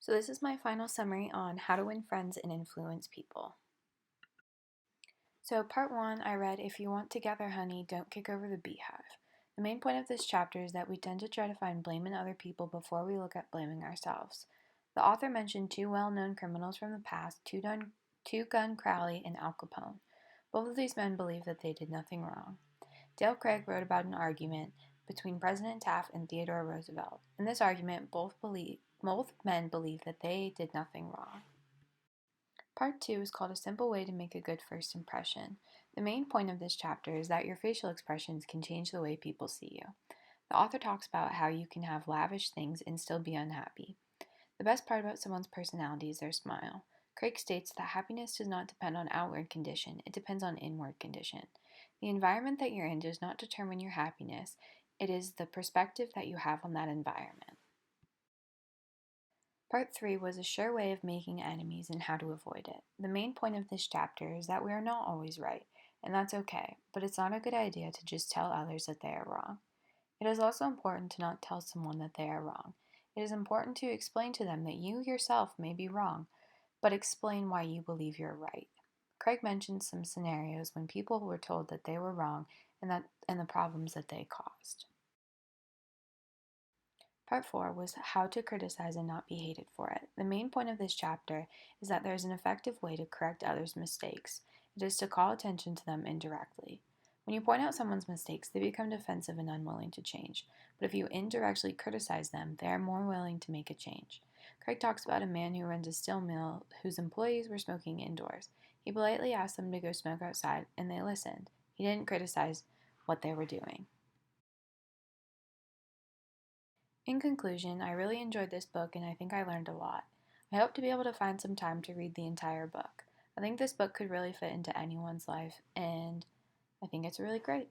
So this is my final summary on how to win friends and influence people. So part 1, I read, "If you want to gather honey, don't kick over the beehive." The main point of this chapter is that we tend to try to find blame in other people before we look at blaming ourselves. The author mentioned two well-known criminals from the past, Two Gun Crowley and Al Capone. Both of these men believed that they did nothing wrong. Dale Craig wrote about an argument between President Taft and Theodore Roosevelt. In this argument, both men believed that they did nothing wrong. Part 2 is called "A Simple Way to Make a Good First Impression." The main point of this chapter is that your facial expressions can change the way people see you. The author talks about how you can have lavish things and still be unhappy. The best part about someone's personality is their smile. Craig states that happiness does not depend on outward condition, it depends on inward condition. The environment that you're in does not determine your happiness, it is the perspective that you have on that environment. Part 3 was a sure way of making enemies and how to avoid it. The main point of this chapter is that we are not always right, and that's okay, but it's not a good idea to just tell others that they are wrong. It is also important to not tell someone that they are wrong. It is important to explain to them that you yourself may be wrong, but explain why you believe you're right. Craig mentioned some scenarios when people were told that they were wrong and the problems that they caused. Part 4 was how to criticize and not be hated for it. The main point of this chapter is that there is an effective way to correct others' mistakes. It is to call attention to them indirectly. When you point out someone's mistakes, they become defensive and unwilling to change. But if you indirectly criticize them, they are more willing to make a change. Craig talks about a man who runs a steel mill whose employees were smoking indoors. He politely asked them to go smoke outside, and they listened. He didn't criticize what they were doing. In conclusion, I really enjoyed this book and I think I learned a lot. I hope to be able to find some time to read the entire book. I think this book could really fit into anyone's life and I think it's really great.